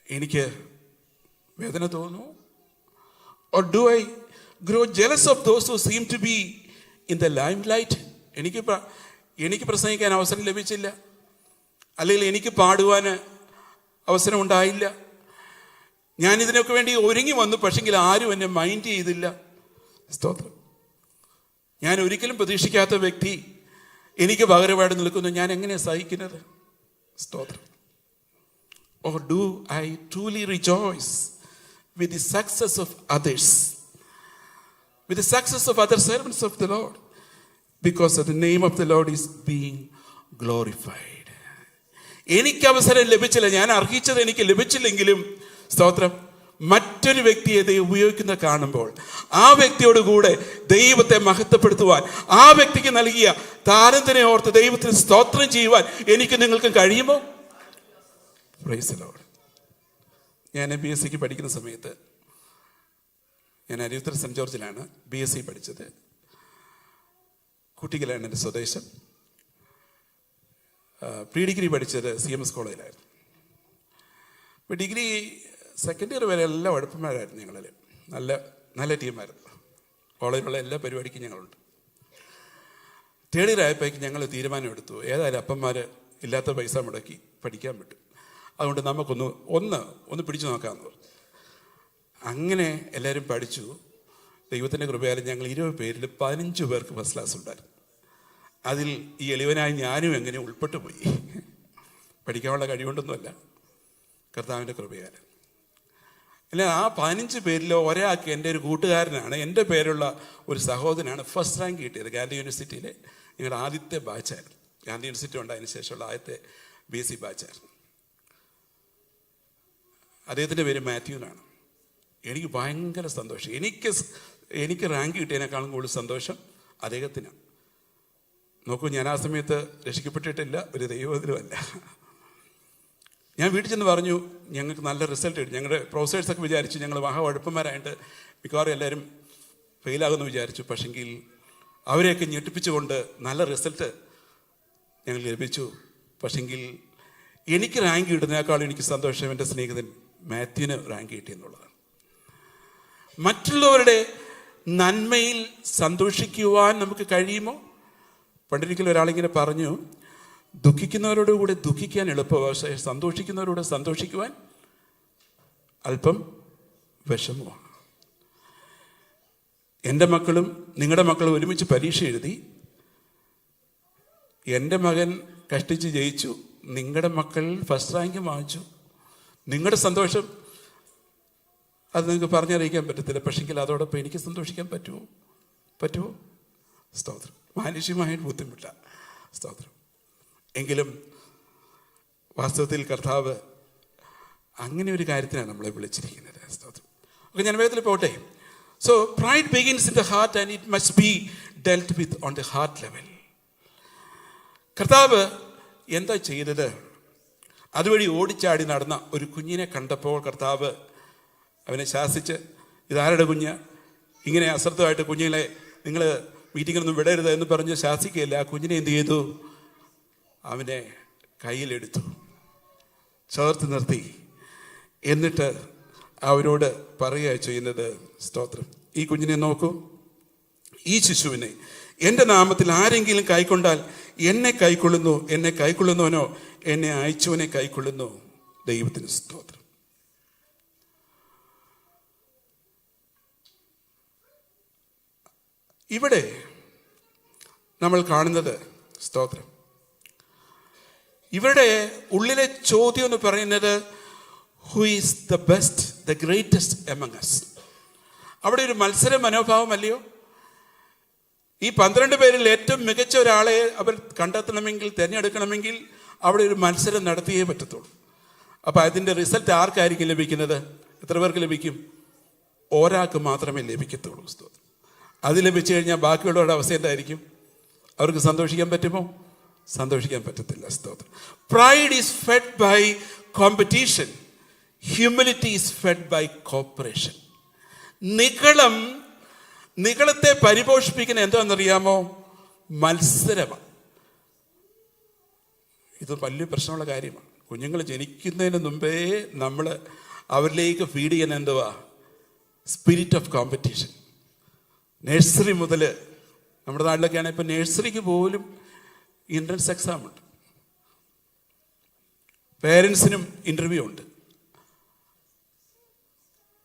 എനിക്ക് വേദന തോന്നുന്നു? Or do I grow jealous of those who seem to be in the limelight? എനിക്ക് പ്രസംഗിക്കാൻ അവസരം ലഭിച്ചില്ല, അല്ലെങ്കിൽ എനിക്ക് പാടുവാൻ അവസരം ഉണ്ടായില്ല. ഞാനിതിനൊക്കെ വേണ്ടി ഒരുങ്ങി വന്നു, പക്ഷെങ്കിൽ ആരും എന്നെ മൈൻഡ് ചെയ്തില്ല. സ്തോത്രം. ഞാൻ ഒരിക്കലും പ്രതീക്ഷിക്കാത്ത വ്യക്തി എനിക്ക് പകരമായിട്ട് നിൽക്കുന്നു. ഞാൻ എങ്ങനെയാണ് സഹിക്കുന്നത്? സ്തോത്രം. Or do I truly rejoice with the success of others, with the success of other servants of the Lord, because of the name of the Lord is being glorified? എനിക്ക് അവസരം ലഭിച്ചില്ല, ഞാൻ അർഹിച്ചത് എനിക്ക് ലഭിച്ചില്ലെങ്കിലും സ്തോത്രം, മറ്റൊരു വ്യക്തിയെ ദൈവം ഉപയോഗിക്കുന്ന കാണുമ്പോൾ ആ വ്യക്തിയോട് കൂടെ ദൈവത്തെ മഹത്വപ്പെടുത്തുവാൻ, ആ വ്യക്തിക്ക് നൽകിയ താരത്തിനെ ഓർത്ത് ദൈവത്തിന് സ്തോത്രം ചെയ്യുവാൻ എനിക്ക് നിങ്ങൾക്ക് കഴിയുമോ? Price the Lord. ഞാൻ BSc പഠിക്കുന്ന സമയത്ത്, ഞാൻ അരിയുത്തർ സെൻറ്റ് ജോർജിലാണ് BSc പഠിച്ചത്. കുട്ടികളാണ് എൻ്റെ സ്വദേശം. പ്രീ ഡിഗ്രി പഠിച്ചത് CMS കോളേജിലായിരുന്നു. ഇപ്പോൾ ഡിഗ്രി സെക്കൻഡ് ഇയർ വരെ എല്ലാ ഉഴപ്പന്മാരായിരുന്നു ഞങ്ങളിൽ. നല്ല നല്ല ടീമായിരുന്നു. കോളേജിലുള്ള എല്ലാ പരിപാടിക്കും ഞങ്ങളുണ്ട്. തേർഡ് ഇയർ ആയപ്പോഴേക്കും ഞങ്ങൾ തീരുമാനമെടുത്തു, ഏതായാലും അപ്പന്മാർ ഇല്ലാത്ത പൈസ മുടക്കി പഠിക്കാൻ പറ്റും, അതുകൊണ്ട് നമുക്കൊന്ന് പിടിച്ചു നോക്കാമെന്ന് പറഞ്ഞു. അങ്ങനെ എല്ലാവരും പഠിച്ചു. ദൈവത്തിൻ്റെ കൃപയാലും ഞങ്ങൾ 20 പേരിൽ 15 പേർക്ക് ഫസ്റ്റ് ക്ലാസ് ഉണ്ടായിരുന്നു. അതിൽ ഈ എളിവനായി ഞാനും എങ്ങനെ ഉൾപ്പെട്ടു പോയി. പഠിക്കാനുള്ള കഴിവുകൊണ്ടൊന്നുമല്ല, കർത്താവിൻ്റെ കൃപയാൽ. അല്ല, ആ 15 പേരിൽ ഒരാൾക്ക് എൻ്റെ ഒരു കൂട്ടുകാരനാണ്, എൻ്റെ പേരുള്ള ഒരു സഹോദരനാണ് ഫസ്റ്റ് റാങ്ക് കിട്ടിയത്. ഗാന്ധി യൂണിവേഴ്സിറ്റിയിലെ ഞങ്ങളുടെ ആദ്യത്തെ ബാച്ചായിരുന്നു. ഗാന്ധി യൂണിവേഴ്സിറ്റി ഉണ്ടായതിനു ശേഷമുള്ള ആദ്യത്തെ BSc ബാച്ചായിരുന്നു. അദ്ദേഹത്തിൻ്റെ പേര് മാത്യു എന്നാണ്. എനിക്ക് ഭയങ്കര സന്തോഷം. എനിക്ക് റാങ്ക് കിട്ടിയതിനേക്കാളും കൂടുതൽ സന്തോഷം അദ്ദേഹത്തിനാണ്. നോക്കൂ, ഞാൻ ആ സമയത്ത് രക്ഷിക്കപ്പെട്ടിട്ടില്ല, ഒരു ദൈവത്തിലുമല്ല. ഞാൻ വീട്ടിൽ ചെന്ന് പറഞ്ഞു, ഞങ്ങൾക്ക് നല്ല റിസൾട്ട് കിട്ടി. ഞങ്ങളുടെ പ്രൊഫസേഴ്സൊക്കെ വിചാരിച്ചു ഞങ്ങൾ മഹാ ഉഴപ്പന്മാരായിട്ട് മിക്കവാറും എല്ലാവരും ഫെയിലാകുമെന്ന് വിചാരിച്ചു. പക്ഷെങ്കിൽ അവരെയൊക്കെ ഞെട്ടിപ്പിച്ചുകൊണ്ട് നല്ല റിസൾട്ട് ഞങ്ങൾ ലഭിച്ചു. പക്ഷെങ്കിൽ എനിക്ക് റാങ്ക് കിട്ടുന്നതിനേക്കാളും എനിക്ക് സന്തോഷം എൻ്റെ സ്നേഹിതൻ മാത്യുവിന് റാങ്ക് കിട്ടിയെന്നുള്ളതാണ്. മറ്റുള്ളവരുടെ നന്മയിൽ സന്തോഷിക്കുവാൻ നമുക്ക് കഴിയുമോ? പണ്ടൊരിക്കലും ഒരാളിങ്ങനെ പറഞ്ഞു, ദുഃഖിക്കുന്നവരോട് കൂടെ ദുഃഖിക്കാൻ എളുപ്പമാണ്, പക്ഷേ സന്തോഷിക്കുന്നവരോട് സന്തോഷിക്കുവാൻ അല്പം വിഷമമാണ്. എൻ്റെ മക്കളും നിങ്ങളുടെ മക്കളും ഒരുമിച്ച് പരീക്ഷ എഴുതി. എൻ്റെ മകൻ കഷ്ടിച്ച് ജയിച്ചു, നിങ്ങളുടെ മക്കൾ ഫസ്റ്റ് റാങ്ക് വാങ്ങിച്ചു. നിങ്ങളുടെ സന്തോഷം അത് നിങ്ങൾക്ക് പറഞ്ഞറിയിക്കാൻ പറ്റത്തില്ല. പക്ഷെങ്കിൽ അതോടൊപ്പം എനിക്ക് സന്തോഷിക്കാൻ പറ്റുമോ? സ്തോത്രം. മാനുഷികമായിട്ട് ബുദ്ധിമുട്ട, സ്തോത്രം. എങ്കിലും വാസ്തവത്തിൽ കർത്താവ് അങ്ങനെ ഒരു കാര്യത്തിനാണ് നമ്മളെ വിളിച്ചിരിക്കുന്നത്. സ്തോത്രം. ഓക്കെ, ഞാൻ വേഗത്തിൽ പോട്ടെ. So pride begins in the heart and it must be delt with on the heart level. കർത്താവ് എന്താ ചെയ്തത്? അതുവഴി ഓടിച്ചാടി നടന്ന ഒരു കുഞ്ഞിനെ കണ്ടപ്പോൾ കർത്താവ് അവനെ ശാസിച്ച്, ഇതാരുടെ കുഞ്ഞ്? ഇങ്ങനെ അശ്രദ്ധമായിട്ട് കുഞ്ഞുങ്ങളെ നിങ്ങൾ മീറ്റിങ്ങിനൊന്നും വിടരുത് എന്ന് പറഞ്ഞ് ശാസിക്കുകയില്ല. ആ കുഞ്ഞിനെ എന്ത് ചെയ്തു? അവനെ കയ്യിലെടുത്തു, ചേർത്ത് നിർത്തി. എന്നിട്ട് അവരോട് പറയുക ചെയ്യുന്നത്, സ്തോത്രം, ഈ കുഞ്ഞിനെ നോക്കൂ, ഈ ശിശുവിനെ എൻ്റെ നാമത്തിൽ ആരെങ്കിലും കൈക്കൊണ്ടാൽ എന്നെ കൈക്കൊള്ളുന്നവനോ എന്നെ അയച്ചവനെ കൈക്കൊള്ളുന്നു. ദൈവത്തിന് സ്തോത്രം. ഇവിടെ നമ്മൾ കാണുന്നത്, സ്തോത്രം, ഇവരുടെ ഉള്ളിലെ ചോദ്യം എന്ന് പറയുന്നത്, who is the best, the greatest among us. അവിടെ ഒരു മത്സര മനോഭാവമല്ലയോ? ഈ 12 പേരിൽ ഏറ്റവും മികച്ച ഒരാളെ അവർ കണ്ടെത്തണമെങ്കിൽ, തിരഞ്ഞെടുക്കണമെങ്കിൽ അവിടെ ഒരു മത്സരം നടത്തിയേ പറ്റത്തുള്ളൂ. അപ്പം അതിൻ്റെ റിസൾട്ട് ആർക്കായിരിക്കും ലഭിക്കുന്നത്? എത്ര പേർക്ക് ലഭിക്കും? ഒരാൾക്ക് മാത്രമേ ലഭിക്കത്തുള്ളൂ. സ്തോത്രം. അത് ലഭിച്ചു കഴിഞ്ഞാൽ ബാക്കിയുള്ളവരുടെ അവസ്ഥ എന്തായിരിക്കും? അവർക്ക് സന്തോഷിക്കാൻ പറ്റുമോ? സന്തോഷിക്കാൻ പറ്റത്തില്ല. സ്തോത്രം. Pride is fed by competition, humility is fed by cooperation. നികളത്തെ പരിപോഷിപ്പിക്കുന്ന എന്താണെന്നറിയാമോ? മത്സരമാണ്. ഇത് വലിയ പ്രശ്നമുള്ള കാര്യമാണ്. കുഞ്ഞുങ്ങൾ ജനിക്കുന്നതിന് മുമ്പേ നമ്മൾ അവരിലേക്ക് ഫീഡ് ചെയ്യുന്ന എന്തുവാ? Spirit of competition. നഴ്സറി മുതൽ, നമ്മുടെ നാട്ടിലൊക്കെ ആണെങ്കിൽ ഇപ്പം നഴ്സറിക്ക് പോലും എൻട്രൻസ് എക്സാം ഉണ്ട്, പേരൻസിനും ഇൻ്റർവ്യൂ ഉണ്ട്,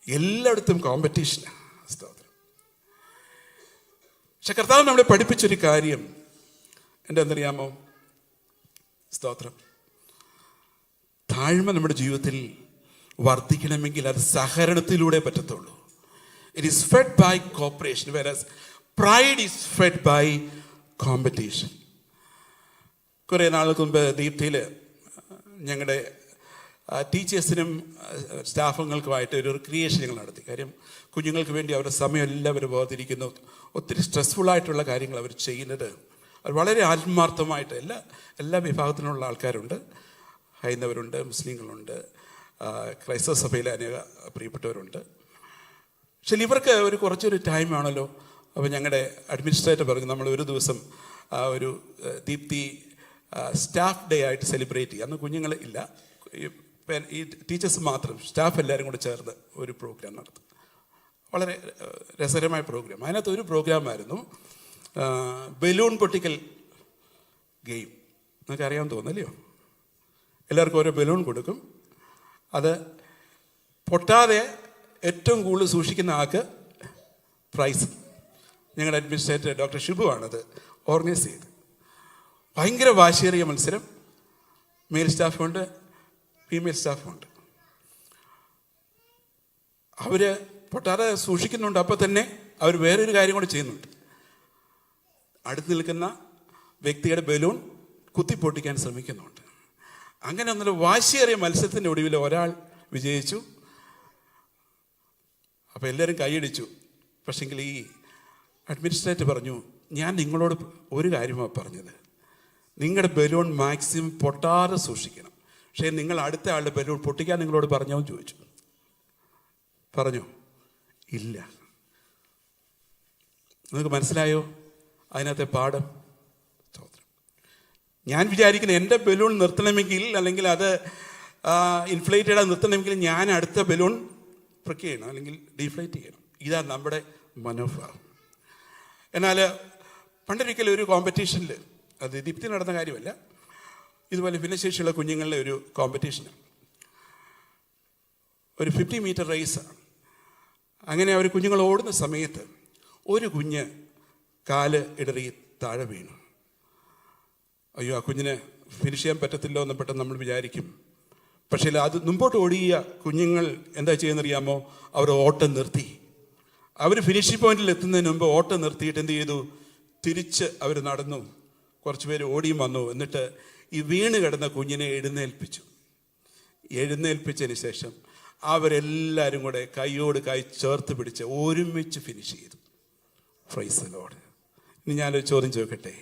എല്ലായിടത്തും കോമ്പറ്റീഷനാണ്. സ്തോത്രം. പക്ഷെ കർത്താവ് നമ്മളെ പഠിപ്പിച്ചൊരു കാര്യം എന്താണെന്നറിയാമോ? സ്തോത്രം, താഴ്മ നമ്മുടെ ജീവിതത്തിൽ വർദ്ധിക്കണമെങ്കിൽ അത് സഹകരണത്തിലൂടെ പറ്റത്തുള്ളൂ. It is fed by cooperation, whereas pride is fed by competition. കുറേ നാൾക്ക് മുമ്പ് ദീപ്തിയിൽ ഞങ്ങളുടെ ടീച്ചേഴ്സിനും സ്റ്റാഫുകൾക്കുമായിട്ട് ഒരു റിക്രിയേഷൻ ഞങ്ങൾ നടത്തി. കാര്യം കുഞ്ഞുങ്ങൾക്ക് വേണ്ടി അവരുടെ സമയം എല്ലാവരും വേർതിരിക്കുന്നു. ഒത്തിരി സ്ട്രെസ്ഫുള്ളായിട്ടുള്ള കാര്യങ്ങൾ അവർ ചെയ്യുന്നത്. അത് വളരെ ആത്മാർത്ഥമായിട്ട് എല്ലാ വിഭാഗത്തിലുള്ള ആൾക്കാരുണ്ട്. ഹൈന്ദവരുണ്ട്, മുസ്ലിങ്ങളുണ്ട്, ക്രൈസ്തവ സഭയിലെ അനേക പ്രിയപ്പെട്ടവരുണ്ട്. പക്ഷേ ഇവർക്ക് കുറച്ചൊരു ടൈം ആണല്ലോ. അപ്പോൾ ഞങ്ങളുടെ അഡ്മിനിസ്ട്രേറ്റർ പറഞ്ഞു, നമ്മൾ ഒരു ദിവസം ഒരു ദീപ്തി സ്റ്റാഫ് ഡേ ആയിട്ട് സെലിബ്രേറ്റ് ചെയ്യുക. അന്ന് കുഞ്ഞുങ്ങൾ ഇല്ല, ഈ ടീച്ചേഴ്സ് മാത്രം, സ്റ്റാഫ് എല്ലാവരും കൂടെ ചേർന്ന് ഒരു പ്രോഗ്രാം നടത്തും. വളരെ രസകരമായ പ്രോഗ്രാം. അതിനകത്ത് ഒരു പ്രോഗ്രാമായിരുന്നു ബലൂൺ പൊട്ടിക്കൽ ഗെയിം. നിങ്ങൾക്ക് അറിയാമെന്ന് തോന്നല്ലയോ? എല്ലാവർക്കും ഓരോ ബലൂൺ കൊടുക്കും. അത് പൊട്ടാതെ ഏറ്റവും കൂടുതൽ സൂക്ഷിക്കുന്ന ആൾക്ക് പ്രൈസ്. ഞങ്ങളുടെ അഡ്മിനിസ്ട്രേറ്റർ ഡോക്ടർ ഷിബുവാണത് ഓർഗനൈസ് ചെയ്ത്. ഭയങ്കര വാശിയേറിയ മത്സരം. മെയിൽ സ്റ്റാഫുണ്ട്, ഫീമെയിൽ സ്റ്റാഫുണ്ട്. അവർ പൊട്ടാതെ സൂക്ഷിക്കുന്നുണ്ട്. അപ്പോൾ തന്നെ അവർ വേറൊരു കാര്യം കൂടെ ചെയ്യുന്നുണ്ട്. അടുത്ത് നിൽക്കുന്ന വ്യക്തിയുടെ ബലൂൺ കുത്തിപ്പൊട്ടിക്കാൻ ശ്രമിക്കുന്നുണ്ട്. അങ്ങനെ ഒന്നൊരു വാശിയേറിയ മത്സരത്തിൻ്റെ ഒടുവിൽ ഒരാൾ വിജയിച്ചു. അപ്പോൾ എല്ലാവരും കൈയടിച്ചു. പക്ഷെങ്കിൽ ഈ അഡ്മിനിസ്ട്രേറ്റർ പറഞ്ഞു, ഞാൻ നിങ്ങളോട് ഒരു കാര്യമാണ് പറഞ്ഞത്, നിങ്ങളുടെ ബലൂൺ മാക്സിമം പൊട്ടാതെ സൂക്ഷിക്കണം. പക്ഷേ നിങ്ങൾ അടുത്ത ആളുടെ ബലൂൺ പൊട്ടിക്കാൻ നിങ്ങളോട് പറഞ്ഞോ എന്ന് ചോദിച്ചു. പറഞ്ഞോ? ഇല്ല. നിങ്ങൾക്ക് മനസ്സിലായോ അതിനകത്തെ പാഠം? ഞാൻ വിചാരിക്കുന്നത് എൻ്റെ ബലൂൺ നിർത്തണമെങ്കിൽ, അല്ലെങ്കിൽ അത് ഇൻഫ്ലേറ്റഡ് നിർത്തണമെങ്കിൽ ഞാൻ അടുത്ത ബലൂൺ പ്രക്ക് ചെയ്യണം, അല്ലെങ്കിൽ ഡീഫ്ലേറ്റ് ചെയ്യണം. ഇതാണ് നമ്മുടെ മനോഭാവം. എന്നാൽ പണ്ടൊരിക്കലും ഒരു കോമ്പറ്റീഷനിൽ, അത് ദീപ്തി നടന്ന കാര്യമല്ല, ഇതുപോലെ ഭിന്നശേഷിയുള്ള കുഞ്ഞുങ്ങളുടെ ഒരു കോമ്പറ്റീഷനാണ്. ഒരു 50 മീറ്റർ റേസാണ്. അങ്ങനെ അവർ കുഞ്ഞുങ്ങൾ ഓടുന്ന സമയത്ത് ഒരു കുഞ്ഞ് കാല് ഇടറി താഴെ വീണു. അയ്യോ, ആ കുഞ്ഞിന് ഫിനിഷ് ചെയ്യാൻ പറ്റത്തില്ലോ എന്ന് പെട്ടെന്ന് നമ്മൾ വിചാരിക്കും. പക്ഷേ അത് മുമ്പോട്ട് ഓടിയ കുഞ്ഞുങ്ങൾ എന്താ ചെയ്യുന്നറിയാമോ? അവർ ഓട്ടം നിർത്തി. അവർ ഫിനിഷിംഗ് പോയിന്റിൽ എത്തുന്നതിന് മുമ്പ് ഓട്ടം നിർത്തിയിട്ട് എന്ത് ചെയ്തു? തിരിച്ച് അവർ നടന്നു. കുറച്ച് പേര് ഓടിയും വന്നു. എന്നിട്ട് ഈ വീണ് കിടന്ന കുഞ്ഞിനെ എഴുന്നേൽപ്പിച്ചതിന് ശേഷം അവരെല്ലാവരും കൂടെ കൈയോട് കൈ ചേർത്ത് പിടിച്ച് ഒരുമിച്ച് ഫിനിഷ് ചെയ്തു. Price the Lord. ഇനി ഞാനൊരു ചോദ്യം ചോദിക്കട്ടെ,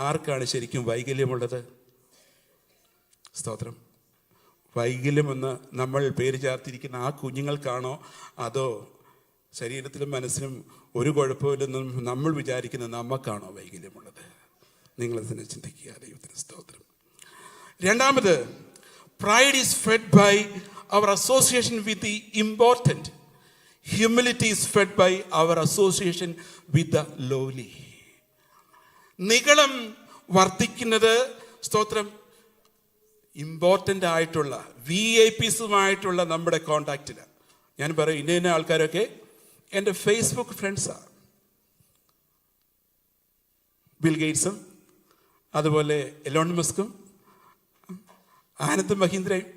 ആർക്കാണ് ശരിക്കും വൈകല്യമുള്ളത്? സ്തോത്രം. വൈകല്യമെന്ന് നമ്മൾ പേര് ചേർത്തിരിക്കുന്ന ആ കുഞ്ഞുങ്ങൾക്കാണോ, അതോ ശരീരത്തിലും മനസ്സിനും ഒരു കുഴപ്പമില്ലെന്നും നമ്മൾ വിചാരിക്കുന്ന നമുക്കാണോ വൈകല്യമുള്ളത്? നിങ്ങളതിനെ ചിന്തിക്കുക. ദൈവത്തിന് സ്തോത്രം. രണ്ടാമത്, pride is fed by our association with the important. Humility is fed by our association with the lowly. നിഗളം വർദ്ധിക്കുന്നത്, സ്തോത്രം, ഇമ്പോർട്ടൻ്റ് ആയിട്ടുള്ള VIPസുമായിട്ടുള്ള നമ്മുടെ കോണ്ടാക്റ്റിലാണ്. ഞാൻ പറയും, ഇന്ന ആൾക്കാരൊക്കെ എൻ്റെ ഫേസ്ബുക്ക് ഫ്രണ്ട്സാണ്. ബിൽ ഗേറ്റ്സും അതുപോലെ എലോൺ മസ്കും ആനന്ദ് മഹീന്ദ്രയും.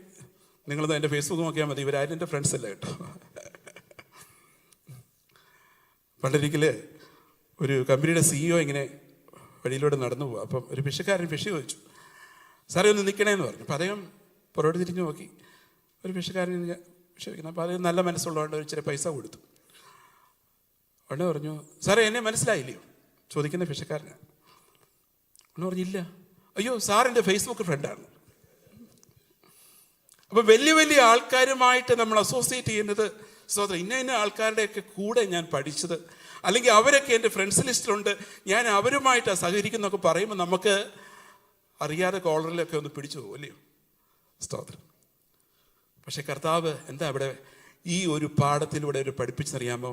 നിങ്ങളൊന്ന് എൻ്റെ ഫേസ്ബുക്ക് നോക്കിയാൽ മതി, ഇവരാരും എൻ്റെ ഫ്രണ്ട്സ് അല്ല കേട്ടോ. പണ്ടൊരിക്കൽ ഒരു കമ്പനിയുടെ CEO ഇങ്ങനെ വഴിയിലൂടെ നടന്നു പോകും. അപ്പം ഒരു ഭിക്ഷക്കാരൻ ഭിക്ഷ ചോദിച്ചു. സാറേ ഒന്ന് നിൽക്കണേന്ന് പറഞ്ഞു. അപ്പം അദ്ദേഹം പുറകോട്ട് തിരിഞ്ഞു നോക്കി. ഒരു ഭിക്ഷക്കാരൻ ഭിക്ഷ വയ്ക്കണം. അപ്പോൾ അദ്ദേഹം നല്ല മനസ്സുള്ളതുകൊണ്ട് ഒരു ഇച്ചിരി പൈസ കൊടുത്തു. ഉടനെ പറഞ്ഞു, സാറേ എന്നെ മനസ്സിലായില്ലയോ? ചോദിക്കുന്ന ഭിക്ഷക്കാരനാണ്. ഉടനെ പറഞ്ഞില്ല. അയ്യോ, സാറിൻ്റെ ഫേസ്ബുക്ക് ഫ്രണ്ടാണ്. അപ്പം വലിയ വലിയ ആൾക്കാരുമായിട്ട് നമ്മൾ അസോസിയേറ്റ് ചെയ്യുന്നത്, സ്തോത്രം, ഇന്ന ആൾക്കാരുടെയൊക്കെ കൂടെ ഞാൻ പഠിച്ചത്, അല്ലെങ്കിൽ അവരൊക്കെ എൻ്റെ ഫ്രണ്ട്സ് ലിസ്റ്റിലുണ്ട്, ഞാൻ അവരുമായിട്ടാണ് സഹകരിക്കുന്നൊക്കെ പറയുമ്പോൾ നമുക്ക് അറിയാതെ കോളറിലൊക്കെ ഒന്ന് പിടിച്ചു പോകും, അല്ലയോ? സ്തോത്രം. പക്ഷെ കർത്താവ് എന്താ അവിടെ ഈ ഒരു പാഠത്തിലൂടെ ഒരു പഠിപ്പിച്ചറിയാമോ?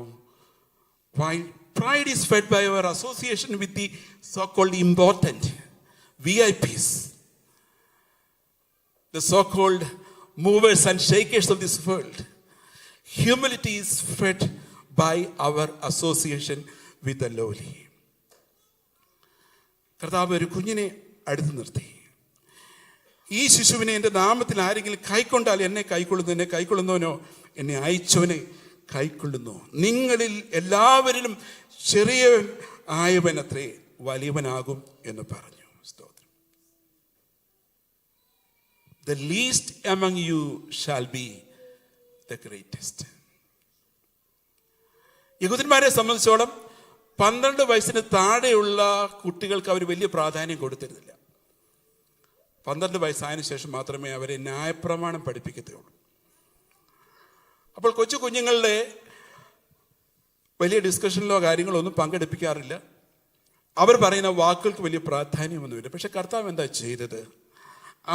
Pride is fed by our association with the so-called important VIPs, the so-called movers and shakers of this world. Humility is fed by our association with the lowly. കർത്താവ് ഒരു കുഞ്ഞിനെ അടുത്ത് നിർത്തി. ഈ ശിശുവിനെ എൻ്റെ നാമത്തിൽ ആരെങ്കിലും കൈക്കൊണ്ടാൽ എന്നെ കൈക്കൊള്ളുന്നു, എന്നെ കൈക്കൊള്ളുന്നവനോ എന്നെ അയച്ചവനെ കൈക്കൊള്ളുന്നു. നിങ്ങളിൽ എല്ലാവരിലും ചെറിയ ആയവനത്രേ വലിയവനാകും എന്ന് പറഞ്ഞു. സ്തോത്രം. The least among you shall be the greatest. യഹൂദന്മാരെ സംബന്ധിച്ചോളം 12 വയസ്സിന് താഴെയുള്ള കുട്ടികൾക്ക് അവർ വലിയ പ്രാധാന്യം കൊടുത്തിരുന്നില്ല. 12 വയസ്സായതിനു ശേഷം മാത്രമേ അവരെ ന്യായപ്രമാണം പഠിപ്പിക്കത്തുള്ളൂ. അപ്പോൾ കൊച്ചു കുഞ്ഞുങ്ങളുടെ വലിയ ഡിസ്കഷനിലോ കാര്യങ്ങളോ ഒന്നും പങ്കെടുപ്പിക്കാറില്ല. അവർ പറയുന്ന വാക്കുകൾക്ക് വലിയ പ്രാധാന്യമൊന്നുമില്ല. പക്ഷെ കർത്താവ് എന്താ ചെയ്തത്?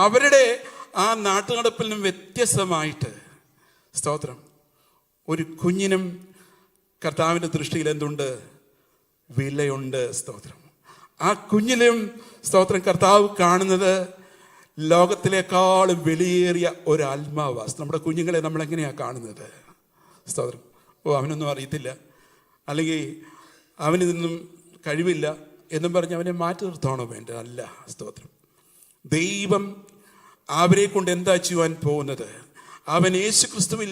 അവരുടെ ആ നാട്ടുനടപ്പിൽ നിന്നും വ്യത്യസ്തമായിട്ട്, സ്തോത്രം, ഒരു കുഞ്ഞിനും കർത്താവിൻ്റെ ദൃഷ്ടിയിൽ എന്തുണ്ട്? വിലയുണ്ട്. സ്തോത്രം. ആ കുഞ്ഞിലും, സ്തോത്രം, കർത്താവ് കാണുന്നത് ലോകത്തിലേക്കാളും വിലയേറിയ ഒരു ആത്മാവാസ്. നമ്മുടെ കുഞ്ഞുങ്ങളെ നമ്മൾ എങ്ങനെയാണ് കാണുന്നത്? സ്തോത്രം. അവനൊന്നും അറിയത്തില്ല, അല്ലെങ്കിൽ അവന് നിന്നും കഴിവില്ല എന്നും പറഞ്ഞ് അവനെ മാറ്റി നിർത്താണോ വേണ്ടത്? അല്ല. സ്തോത്രം. ദൈവം അവരെ കൊണ്ട് എന്താ ചെയ്യുവാൻ പോകുന്നത്? അവൻ യേശു ക്രിസ്തുവിൽ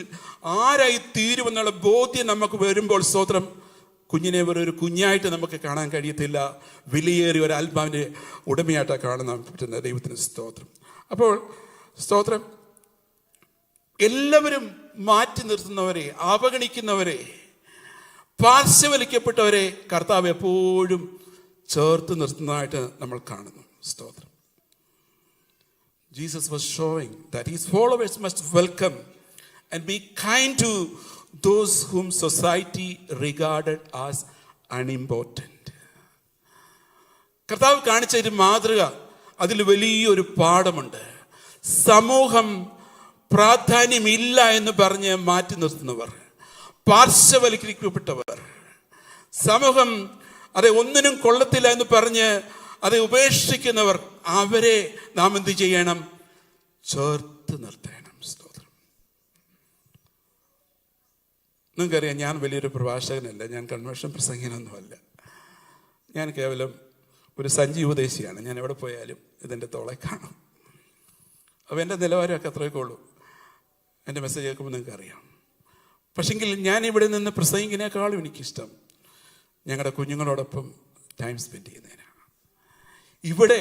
ആരായി തീരുമെന്നുള്ള ബോധ്യം നമുക്ക് വരുമ്പോൾ, സ്തോത്രം, കുഞ്ഞിനെ ഒരു കുഞ്ഞായിട്ട് നമുക്ക് കാണാൻ കഴിയത്തില്ല, വിലയേറിയ ഒരു ആത്മാവിൻ്റെ ഉടമയായിട്ടാണ് കാണാൻ പറ്റുന്നത്. ദൈവത്തിന് സ്തോത്രം. അപ്പോൾ സ്തോത്രം, എല്ലാവരും മാറ്റി നിർത്തുന്നവരെ, അവഗണിക്കുന്നവരെ, പാർശ്വവൽക്കപ്പെട്ടവരെ കർത്താവ് എപ്പോഴും ചേർത്ത് നിർത്തുന്നതായിട്ട് നമ്മൾ കാണുന്നു. സ്തോത്രം. Jesus was showing that his followers must welcome and be kind to those whom society regarded as unimportant. കർത്താവ് കാണിച്ച ഒരു മാതൃക, അതിൽ വലിയൊരു പാഠമുണ്ട്. സമൂഹം പ്രാധാന്യമില്ല എന്ന് പറഞ്ഞ് മാറ്റി നിർത്തുന്നവർ, പാർശ്വവൽക്കരിക്കപ്പെട്ടവർ, സമൂഹം അതെ ഒന്നിനും കൊള്ളത്തില്ല എന്ന് പറഞ്ഞ് അത് ഉപേക്ഷിക്കുന്നവർ, അവരെ നാം എന്ത് ചെയ്യണം? ചേർത്ത് നിർത്തണം. സ്തോത്രം. നിങ്ങൾക്കറിയാം, ഞാൻ വലിയൊരു പ്രഭാഷകനല്ല, ഞാൻ കൺവെൻഷൻ പ്രസംഗനൊന്നുമല്ല. ഞാൻ കേവലം ഒരു സജീവ ഉപദേശിയാണ്. ഞാൻ എവിടെ പോയാലും ഇതെൻ്റെ തോളെ കാണും. അപ്പോൾ എൻ്റെ നിലവാരമൊക്കെ അത്രയൊക്കെ ഉള്ളൂ. എൻ്റെ മെസ്സേജ് കേൾക്കുമ്പോൾ നിങ്ങൾക്കറിയാം. പക്ഷെങ്കിൽ ഞാൻ ഇവിടെ നിന്ന് പ്രസംഗിക്കുന്നതിനേക്കാളും എനിക്കിഷ്ടം ഞങ്ങളുടെ കുഞ്ഞുങ്ങളോടൊപ്പം ടൈം സ്പെൻഡ് ചെയ്യുന്നതിനാണ്. ഇവിടെ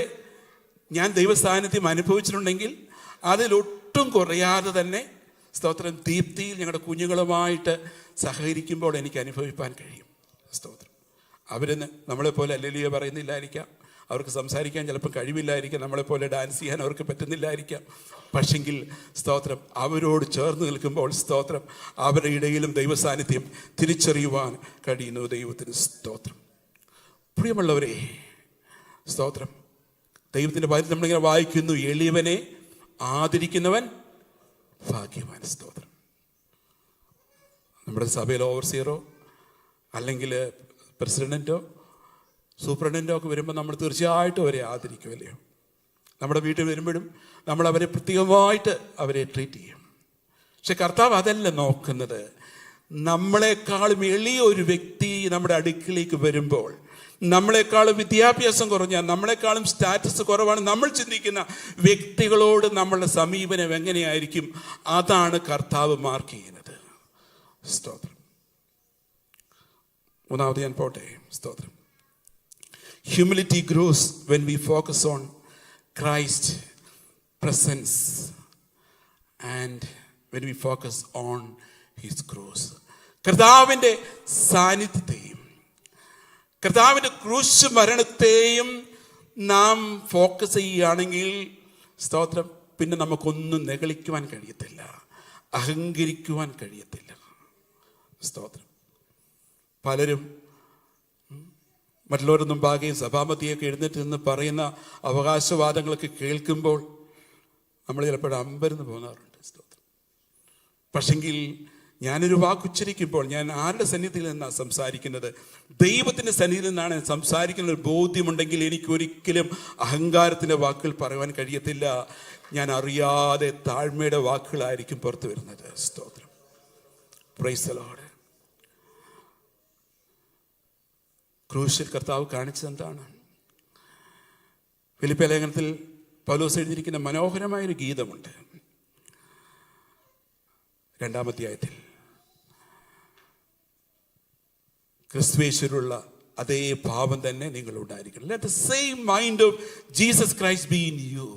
ഞാൻ ദൈവസാന്നിധ്യം അനുഭവിച്ചിട്ടുണ്ടെങ്കിൽ അതിലൊട്ടും കുറയാതെ തന്നെ, സ്തോത്രം, ദീപ്തിയിൽ ഞങ്ങളുടെ കുഞ്ഞുങ്ങളുമായിട്ട് സഹകരിക്കുമ്പോൾ എനിക്ക് അനുഭവിപ്പാൻ കഴിയും. സ്തോത്രം. അവരിന്ന് നമ്മളെപ്പോലെ ഹല്ലേലൂയ പറയുന്നില്ലായിരിക്കാം, അവർക്ക് സംസാരിക്കാൻ ചിലപ്പോൾ കഴിവില്ലായിരിക്കാം, നമ്മളെപ്പോലെ ഡാൻസ് ചെയ്യാൻ അവർക്ക് പറ്റുന്നില്ലായിരിക്കാം. പക്ഷെങ്കിൽ സ്തോത്രം, അവരോട് ചേർന്ന് നിൽക്കുമ്പോൾ, സ്തോത്രം, അവരുടെ ഇടയിലും ദൈവസാന്നിധ്യം തിരിച്ചറിയുവാൻ കഴിയുന്നു. ദൈവത്തിന് സ്തോത്രം. പ്രിയമുള്ളവരെ, സ്തോത്രം, ദൈവത്തിൻ്റെ വായിൽ നമ്മളിങ്ങനെ വായിക്കുന്നു, എളിയവനെ ആദരിക്കുന്നവൻ ഭാഗ്യവാൻ. സ്തോത്രം. നമ്മുടെ സഭയിലെ ഓവർസിയറോ അല്ലെങ്കിൽ പ്രസിഡൻറ്റോ സൂപ്രണ്ടൻ്റോ ഒക്കെ വരുമ്പോൾ നമ്മൾ തീർച്ചയായിട്ടും അവരെ ആദരിക്കുമല്ലയോ? നമ്മുടെ വീട്ടിൽ വരുമ്പോഴും നമ്മൾ അവരെ പ്രത്യേകമായിട്ട് അവരെ ട്രീറ്റ് ചെയ്യും. പക്ഷെ കർത്താവ് അതല്ല നോക്കുന്നത്. നമ്മളെക്കാളും എളിയ ഒരു വ്യക്തി നമ്മുടെ അടുക്കിലേക്ക് വരുമ്പോൾ, നമ്മളെക്കാളും വിദ്യാഭ്യാസം കുറഞ്ഞ, നമ്മളെക്കാളും സ്റ്റാറ്റസ് കുറവാണ് നമ്മൾ ചിന്തിക്കുന്ന വ്യക്തികളോട് നമ്മളുടെ സമീപനം എങ്ങനെയായിരിക്കും, അതാണ് കർത്താവ് മാർക്ക് ചെയ്യുന്നത്. സ്തോത്രം. മൂന്നാമത് ഞാൻ പോട്ടെ. സ്തോത്രം. Humility grows when we focus on Christ's presence and when we focus on his cross. കർത്താവിൻ്റെ സാന്നിധ്യത്തെയും കർത്താവിൻ്റെ ക്രൂശ് മരണത്തെയും നാം ഫോക്കസ് ചെയ്യുകയാണെങ്കിൽ, സ്തോത്രം, പിന്നെ നമുക്കൊന്നും നെഗളിക്കുവാൻ കഴിയത്തില്ല, അഹങ്കരിക്കുവാൻ കഴിയത്തില്ല. സ്തോത്രം. പലരും മറ്റുള്ളവരുടെ മുമ്പാകെയും സഭാമതിയൊക്കെ എഴുന്നേറ്റ് നിന്ന് പറയുന്ന അവകാശവാദങ്ങളൊക്കെ കേൾക്കുമ്പോൾ നമ്മൾ ചിലപ്പോൾ അമ്പരന്ന് പോകാറുണ്ട്. സ്തോത്രം. പക്ഷെങ്കിൽ ഞാനൊരു വാക്കുച്ചരിക്കുമ്പോൾ ഞാൻ ആരുടെ സന്നിധിയിൽ നിന്നാണ് സംസാരിക്കുന്നത്? ദൈവത്തിൻ്റെ സന്നിധിയിൽ നിന്നാണ് സംസാരിക്കുന്ന ഒരു ബോധ്യമുണ്ടെങ്കിൽ എനിക്ക് ഒരിക്കലും അഹങ്കാരത്തിൻ്റെ വാക്കുകൾ പറയുവാൻ കഴിയത്തില്ല. ഞാൻ അറിയാതെ താഴ്മയുടെ വാക്കുകളായിരിക്കും പുറത്തു വരുന്നത്. സ്തോത്രം. Price the Lord. ക്രൂശിൽ കർത്താവ് കാണിച്ചത് എന്താണ്? ഫിലിപ്പിയ ലേഖനത്തിൽ പൗലോസ് എഴുതിയിരിക്കുന്ന മനോഹരമായൊരു ഗീതമുണ്ട്. 2-ാം അധ്യായത്തിൽ ക്രിസ്തുയേശുവിലുള്ള അതേ ഭാവം തന്നെ നിങ്ങളുണ്ടായിരിക്കണം. Let the same mind of Jesus Christ be in you.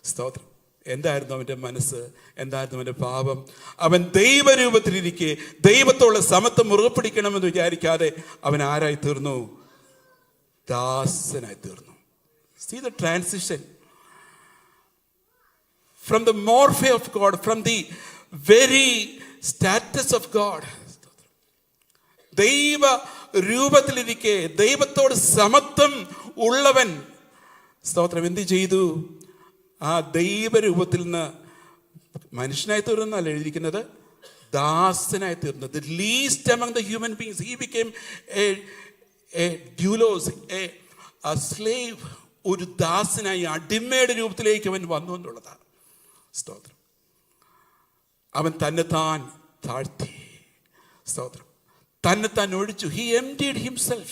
സ്തോത്രം. എന്തായിരുന്നു അവൻ്റെ മനസ്സ്? എന്തായിരുന്നു അവൻ്റെ ഭാവം? അവൻ ദൈവരൂപത്തിലിരിക്കെ ദൈവത്തോടുള്ള സമത്വം മുറുകെ പിടിക്കണമെന്ന് വിചാരിക്കാതെ അവൻ ആരായി തീർന്നു? ദാസനായി തീർന്നു. See the transition from the morphe of God, from the very status of God. ദൈവ രൂപത്തിലിരിക്കെ, ദൈവത്തോട് സമത്വം ഉള്ളവൻ സ്തോത്രം എന്ത് ചെയ്തു? ആ ദൈവരൂപത്തിൽ നിന്ന് മനുഷ്യനായി തീർന്നല്ല എഴുതിയിരിക്കുന്നത്, ദാസനായി തീർന്നത്. The least among the human beings, he became a doulos, a slave. ഒരു ദാസനായി അടിമയുടെ രൂപത്തിലേക്ക് അവൻ വന്നു എന്നുള്ളതാണ്. സ്തോത്രം. അവൻ തന്നെത്താൻ താഴ്ത്തി. സ്തോത്രം. തന്നെത്താൻ ഒഴിച്ചു. He emptied himself.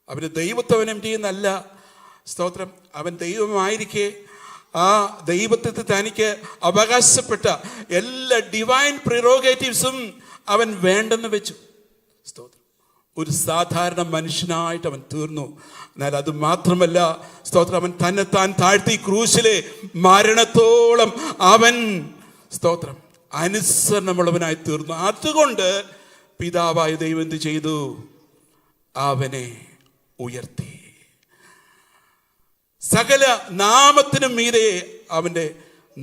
അവന് ദൈവത്തെ അവൻ എംപ്റ്റി ചെയ്യുന്നല്ല. സ്തോത്രം. അവൻ ദൈവമായിരിക്കെ ആ ദൈവത്തെ തനിക്ക് അവകാശപ്പെട്ട എല്ലാ ഡിവൈൻ പ്രിറോഗേറ്റീവ്സും അവൻ വേണ്ടെന്ന് വെച്ചു. സ്തോത്രം. ഒരു സാധാരണ മനുഷ്യനായിട്ട് അവൻ തീർന്നു. എന്നാൽ അത് മാത്രമല്ല, സ്തോത്രം, അവൻ തന്നെത്താൻ താഴ്ത്തി ക്രൂശിലെ മരണത്തോളം അവൻ, സ്തോത്രം, അനുസരണമുള്ളവനായി തീർന്നു. അതുകൊണ്ട് പിതാവായ ദൈവം എന്ത് ചെയ്തു? അവനെ ഉയർത്തി. സകല നാമത്തിനും മീതെ അവൻ്റെ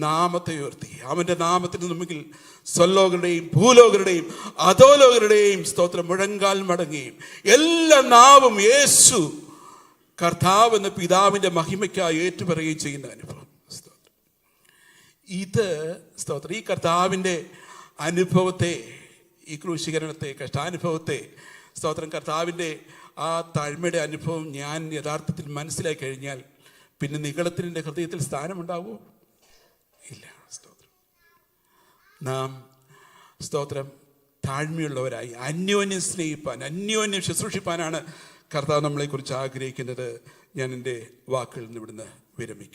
നാമത്തെ ഉയർത്തി. അവൻ്റെ നാമത്തിന് മുമ്പിൽ സ്വലോകരുടെയും ഭൂലോകരുടെയും അധോലോകരുടെയും സ്തോത്രം മുഴങ്കാൽ മടങ്ങുകയും എല്ലാ നാവും യേശു കർത്താവ് എന്ന പിതാവിൻ്റെ മഹിമയ്ക്കായി ഏറ്റുപറയുകയും ചെയ്യുന്ന അനുഭവം. ഇത് സ്തോത്രം, ഈ കർത്താവിൻ്റെ അനുഭവത്തെ, ഈ ക്രൂശീകരണത്തെ, കഷ്ടാനുഭവത്തെ, സ്തോത്രം, കർത്താവിൻ്റെ ആ താഴ്മയുടെ അനുഭവം ഞാൻ യഥാർത്ഥത്തിൽ മനസ്സിലാക്കി കഴിഞ്ഞാൽ പിന്നെ നിഗളത്തിൻ്റെ ഹൃദയത്തിൽ സ്ഥാനമുണ്ടാവുമോ? ഇല്ല. സ്തോത്രം. നാം, സ്തോത്രം, താഴ്മയുള്ളവരായി അന്യോന്യം സ്നേഹിപ്പാൻ, അന്യോന്യം ശുശ്രൂഷിപ്പാനാണ് കർത്താവ് നമ്മളെക്കുറിച്ച് ആഗ്രഹിക്കുന്നത്. ഞാൻ എൻ്റെ വാക്കുകളിൽ നിന്ന് ഇവിടുന്ന് വിരമിക്കും.